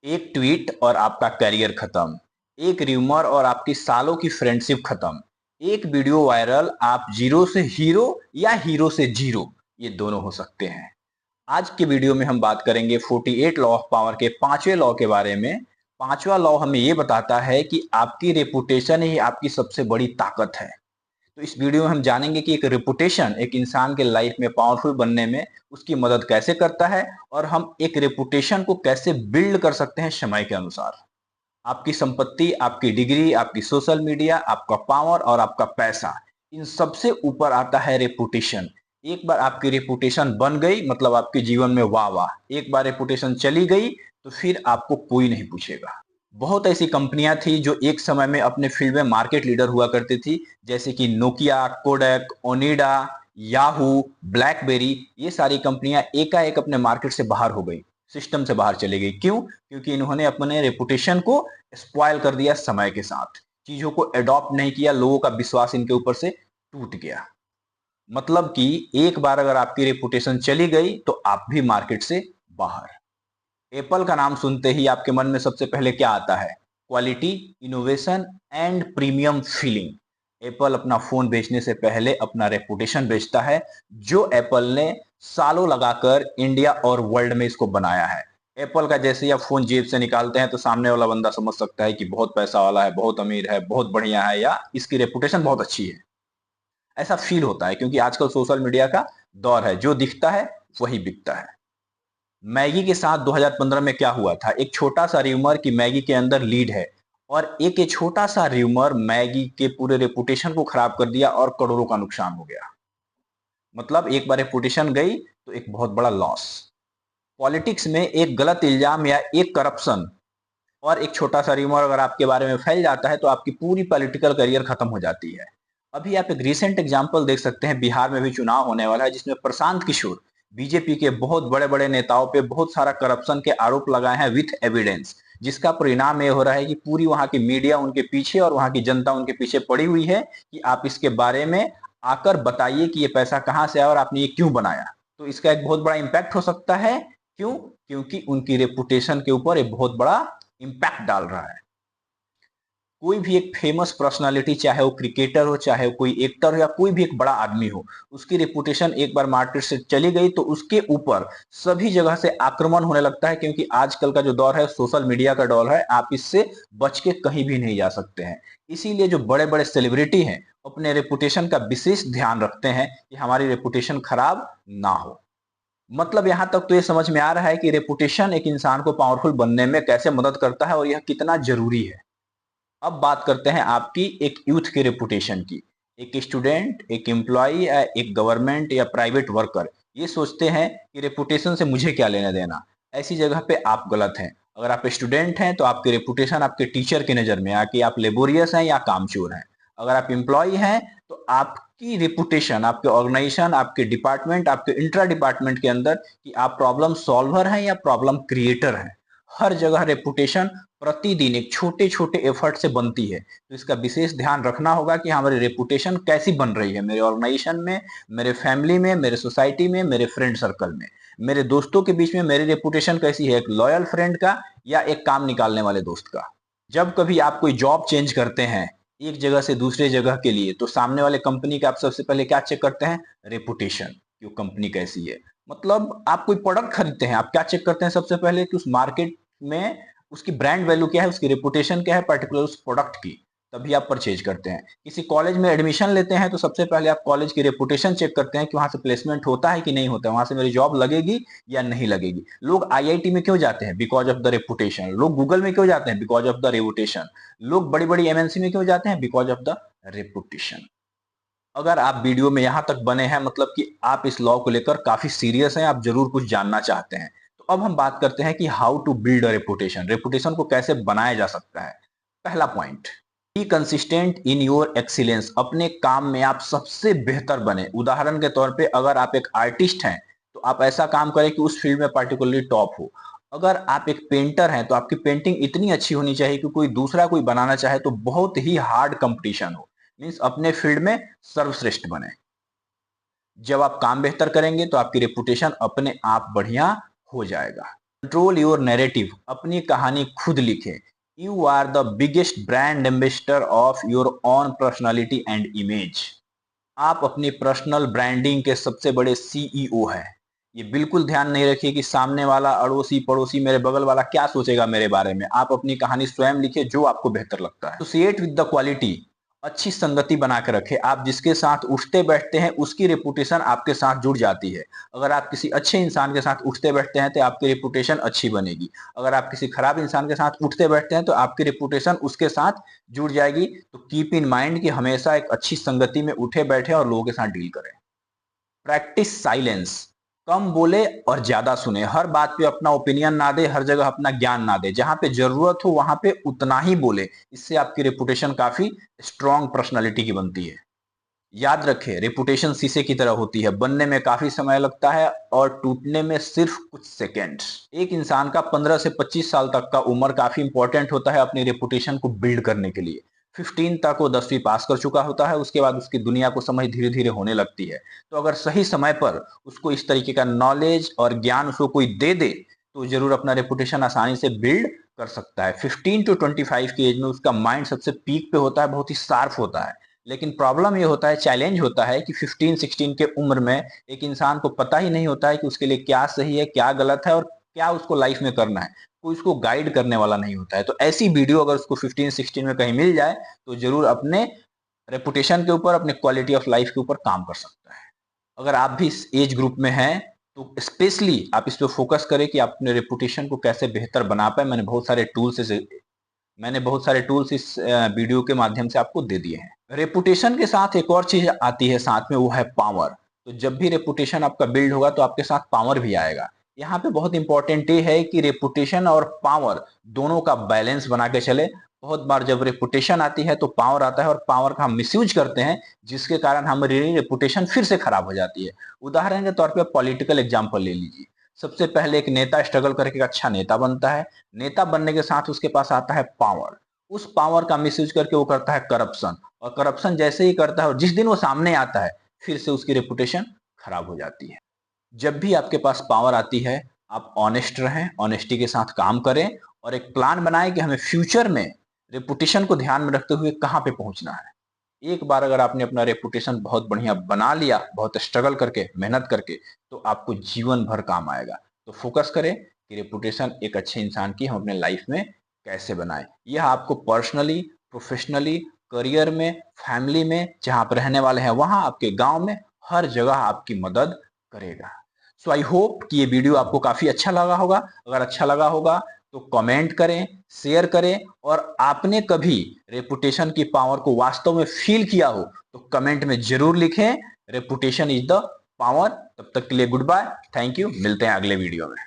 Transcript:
एक ट्वीट और आपका करियर खत्म, एक र्यूमर और आपकी सालों की फ्रेंडशिप खत्म, एक वीडियो वायरल, आप जीरो से हीरो या हीरो से जीरो, ये दोनों हो सकते हैं। आज के वीडियो में हम बात करेंगे 48 लॉ ऑफ पावर के पांचवें लॉ के बारे में। पांचवा लॉ हमें ये बताता है कि आपकी रेपुटेशन ही आपकी सबसे बड़ी ताकत है। तो इस वीडियो में हम जानेंगे कि एक रेपुटेशन एक इंसान के लाइफ में पावरफुल बनने में उसकी मदद कैसे करता है और हम एक रेपुटेशन को कैसे बिल्ड कर सकते हैं समय के अनुसार। आपकी संपत्ति, आपकी डिग्री, आपकी सोशल मीडिया, आपका पावर और आपका पैसा, इन सबसे ऊपर आता है रेपुटेशन। एक बार आपकी रेपुटेशन बन गई मतलब आपके जीवन में वाह वाह। एक बार रेपुटेशन चली गई तो फिर आपको कोई नहीं पूछेगा। बहुत ऐसी कंपनियां थी जो एक समय में अपने फील्ड में मार्केट लीडर हुआ करती थी, जैसे कि Nokia, Kodak, Onida, Yahoo, blackberry. ये सारी कंपनियां एकाएक अपने मार्केट से बाहर हो गई, सिस्टम से बाहर चली गई। क्यों? क्योंकि इन्होंने अपने रेपुटेशन को स्पॉइल कर दिया, समय के साथ चीजों को एडॉप्ट नहीं किया, लोगों का विश्वास इनके ऊपर से टूट गया। मतलब कि एक बार अगर आपकी रेपुटेशन चली गई तो आप भी मार्केट से बाहर। एप्पल का नाम सुनते ही आपके मन में सबसे पहले क्या आता है? Quality, innovation and premium feeling. Apple अपना फोन बेचने से पहले अपना रेपुटेशन बेचता है, जो एप्पल ने सालों लगाकर इंडिया और वर्ल्ड में इसको बनाया है। एप्पल का जैसे ही आप फोन जेब से निकालते हैं तो सामने वाला बंदा समझ सकता है कि बहुत पैसा वाला है, बहुत अमीर है, बहुत बढ़िया है, या इसकी रेपुटेशन बहुत अच्छी है। ऐसा फील होता है क्योंकि आजकल सोशल मीडिया का दौर है, जो दिखता है वही बिकता है। मैगी के साथ 2015 में क्या हुआ था? एक छोटा सा र्यूमर कि मैगी के अंदर लीड है, और एक ये छोटा सा र्यूमर मैगी के पूरे रेपुटेशन को खराब कर दिया और करोड़ों का नुकसान हो गया। मतलब एक बार रेपुटेशन गई तो एक बहुत बड़ा लॉस। पॉलिटिक्स में एक गलत इल्जाम या एक करप्शन और एक छोटा सा र्यूमर अगर आपके बारे में फैल जाता है तो आपकी पूरी पॉलिटिकल करियर खत्म हो जाती है। अभी आप एक रीसेंट एग्जांपल देख सकते हैं, बिहार में भी चुनाव होने वाला है जिसमें प्रशांत किशोर बीजेपी के बहुत बड़े बड़े नेताओं पे बहुत सारा करप्शन के आरोप लगाए हैं विथ एविडेंस, जिसका परिणाम ये हो रहा है कि पूरी वहां की मीडिया उनके पीछे और वहां की जनता उनके पीछे पड़ी हुई है कि आप इसके बारे में आकर बताइए कि ये पैसा कहां से आया और आपने ये क्यों बनाया। तो इसका एक बहुत बड़ा इंपैक्ट हो सकता है। क्यों? क्योंकि उनकी रेपुटेशन के ऊपर एक बहुत बड़ा इंपैक्ट डाल रहा है। कोई भी एक फेमस पर्सनालिटी, चाहे वो क्रिकेटर हो, चाहे वो कोई एक्टर हो, या कोई भी एक बड़ा आदमी हो, उसकी रेपुटेशन एक बार मार्केट से चली गई तो उसके ऊपर सभी जगह से आक्रमण होने लगता है, क्योंकि आजकल का जो दौर है सोशल मीडिया का दौर है, आप इससे बच के कहीं भी नहीं जा सकते हैं। इसीलिए जो बड़े बड़े सेलिब्रिटी हैं अपने रेपुटेशन का विशेष ध्यान रखते हैं कि हमारी रेपुटेशन खराब ना हो। मतलब यहां तक तो ये समझ में आ रहा है कि रेपुटेशन एक इंसान को पावरफुल बनने में कैसे मदद करता है और यह कितना जरूरी है। अब बात करते हैं आपकी एक यूथ के रेपुटेशन की। एक स्टूडेंट, एक एम्प्लॉय या एक गवर्नमेंट या प्राइवेट वर्कर ये सोचते हैं कि रेपुटेशन से मुझे क्या लेना देना। ऐसी जगह पे आप गलत हैं। अगर आप स्टूडेंट हैं तो आपकी रेपुटेशन आपके टीचर की नज़र में आके आप लेबोरियस हैं या कामचोर हैं। अगर आप एम्प्लॉय हैं तो आपकी रेपुटेशन आपके ऑर्गेनाइजेशन, आपके डिपार्टमेंट, आपके इंट्रा डिपार्टमेंट के अंदर कि आप प्रॉब्लम सॉल्वर हैं या प्रॉब्लम क्रिएटर हैं। हर जगह रेपुटेशन प्रतिदिन एक छोटे छोटे एफर्ट से बनती है। तो इसका विशेष ध्यान रखना होगा कि हमारी रेपुटेशन कैसी बन रही है मेरे ऑर्गेनाइजेशन में, मेरे फैमिली में, मेरे सोसाइटी में, मेरे फ्रेंड सर्कल में, मेरे दोस्तों के बीच में मेरी रेपुटेशन कैसी है, एक लॉयल फ्रेंड का या एक काम निकालने वाले दोस्त का। जब कभी आप कोई जॉब चेंज करते हैं एक जगह से दूसरे जगह के लिए, तो सामने वाले कंपनी का आप सबसे पहले क्या चेक करते हैं? रेपुटेशन, कि वो कंपनी कैसी है। मतलब आप कोई प्रोडक्ट खरीदते हैं, आप क्या चेक करते हैं सबसे पहले? कि उस मार्केट में उसकी ब्रांड वैल्यू क्या है, उसकी रेपुटेशन क्या है पर्टिकुलर उस प्रोडक्ट की, तभी आप परचेज करते हैं। किसी कॉलेज में एडमिशन लेते हैं तो सबसे पहले आप कॉलेज की रेपुटेशन चेक करते हैं कि वहां से प्लेसमेंट होता है कि नहीं होता है, वहां से मेरी जॉब लगेगी या नहीं लगेगी। लोग आईआईटी में क्यों जाते हैं? Because of the reputation. लोग गूगल में क्यों जाते हैं? Because of the reputation. लोग बड़ी बड़ी एमएनसी में क्यों जाते हैं? Because of the reputation. अगर आप वीडियो में यहां तक बने हैं मतलब कि आप इस लॉ को लेकर काफी सीरियस हैं, आप जरूर कुछ जानना चाहते हैं। तो अब हम बात करते हैं कि how to build a reputation, reputation को कैसे बनाया जा सकता है। पहला point, be consistent in your excellence, अपने काम में आप सबसे बेहतर बने। उदाहरण के तौर पे अगर आप एक आर्टिस्ट हैं तो आप ऐसा काम करें कि उस फील्ड में पर्टिकुलरली टॉप हो। अगर आप एक पेंटर हैं तो आपकी पेंटिंग इतनी अच्छी होनी चाहिए कि कोई दूसरा कोई बनाना चाहे तो बहुत ही हार्ड कंपटीशन हो, मीन्स अपने फील्ड में सर्वश्रेष्ठ बने। जब आप काम बेहतर करेंगे तो आपकी रेपुटेशन अपने आप बढ़िया हो जाएगा। कंट्रोल योर नैरेटिव, अपनी कहानी खुद लिखें। You are the biggest brand ambassador of your own personality and image. आप अपनी पर्सनल ब्रांडिंग के सबसे बड़े सीईओ हैं। ये बिल्कुल ध्यान नहीं रखिए कि सामने वाला, अड़ोसी पड़ोसी, मेरे बगल वाला क्या सोचेगा मेरे बारे में। आप अपनी कहानी स्वयं लिखिए जो आपको बेहतर लगता है। एसोसिएट विद द क्वालिटी, अच्छी संगति बना के रखें। आप जिसके साथ उठते बैठते हैं उसकी रेपुटेशन आपके साथ जुड़ जाती है। अगर आप किसी अच्छे इंसान के साथ उठते बैठते हैं तो आपकी रेपुटेशन अच्छी बनेगी। अगर आप किसी खराब इंसान के साथ उठते बैठते हैं तो आपकी रेपुटेशन उसके साथ जुड़ जाएगी। तो कीप इन माइंड कि हमेशा एक अच्छी संगति में उठे बैठे और लोगों के साथ डील करें। प्रैक्टिस साइलेंस, कम बोले और ज्यादा सुने। हर बात पे अपना ओपिनियन ना दे, हर जगह अपना ज्ञान ना दे। जहां पे जरूरत हो वहां पे उतना ही बोले। इससे आपकी रेपुटेशन काफी स्ट्रांग पर्सनालिटी की बनती है। याद रखें, रेपुटेशन शीशे की तरह होती है, बनने में काफी समय लगता है और टूटने में सिर्फ कुछ सेकेंड्स। एक इंसान का 15 से 25 साल तक का उम्र काफी इंपॉर्टेंट होता है अपनी रेपुटेशन को बिल्ड करने के लिए। 15 तक वो 10वीं पास कर चुका होता है, उसके बाद उसकी दुनिया को समझ धीरे धीरे होने लगती है। तो अगर सही समय पर उसको इस तरीके का नॉलेज और ज्ञान उसको कोई दे दे तो जरूर अपना रेपुटेशन आसानी से बिल्ड कर सकता है। 15 टू 25 की एज में उसका माइंड सबसे पीक पे होता है, बहुत ही शार्प होता है। लेकिन प्रॉब्लम ये होता है, चैलेंज होता है कि 15-16 के उम्र में एक इंसान को पता ही नहीं होता है कि उसके लिए क्या सही है, क्या गलत है और क्या उसको लाइफ में करना है। कोई उसको गाइड करने वाला नहीं होता है। तो ऐसी वीडियो अगर उसको 15-16 में कहीं मिल जाए तो जरूर अपने रेपुटेशन के ऊपर, अपने क्वालिटी ऑफ लाइफ के ऊपर काम कर सकता है। अगर आप भी इस एज ग्रुप में हैं तो स्पेशली आप इस पे फोकस करें कि आप अपने रेपुटेशन को कैसे बेहतर बना पाए। मैंने बहुत सारे टूल्स इस वीडियो के माध्यम से आपको दे दिए हैं। रेपुटेशन के साथ एक और चीज आती है साथ में, वो है पावर। तो जब भी रेपुटेशन आपका बिल्ड होगा तो आपके साथ पावर भी आएगा। यहाँ पे बहुत इंपॉर्टेंट ये है कि रेपुटेशन और पावर दोनों का बैलेंस बना के चले। बहुत बार जब रेपुटेशन आती है तो पावर आता है और पावर का हम मिसयूज करते हैं, जिसके कारण हमारी रेपुटेशन फिर से खराब हो जाती है। उदाहरण के तौर पर पॉलिटिकल एग्जाम्पल ले लीजिए। सबसे पहले एक नेता स्ट्रगल करके एक अच्छा नेता बनता है। नेता बनने के साथ उसके पास आता है पावर। उस पावर का मिसयूज करके वो करता है करप्शन, और करप्शन जैसे ही करता है और जिस दिन वो सामने आता है फिर से उसकी रेपुटेशन खराब हो जाती है। जब भी आपके पास पावर आती है आप ऑनेस्ट रहें, ऑनेस्टी के साथ काम करें और एक प्लान बनाएं कि हमें फ्यूचर में रेपुटेशन को ध्यान में रखते हुए कहां पे पहुंचना है। एक बार अगर आपने अपना रेपुटेशन बहुत बढ़िया बना लिया, बहुत स्ट्रगल करके, मेहनत करके, तो आपको जीवन भर काम आएगा। तो फोकस करें कि रेपुटेशन एक अच्छे इंसान की हम अपने लाइफ में कैसे बनाएं। यह आपको पर्सनली, प्रोफेशनली, करियर में, फैमिली में, जहां आप रहने वाले हैं वहां, आपके गांव में, हर जगह आपकी मदद करेगा। सो आई होप कि ये वीडियो आपको काफी अच्छा लगा होगा। अगर अच्छा लगा होगा तो कमेंट करें, शेयर करें, और आपने कभी रेपुटेशन की पावर को वास्तव में फील किया हो तो कमेंट में जरूर लिखें। Reputation is the power. तब तक के लिए गुड बाय, थैंक यू, मिलते हैं अगले वीडियो में।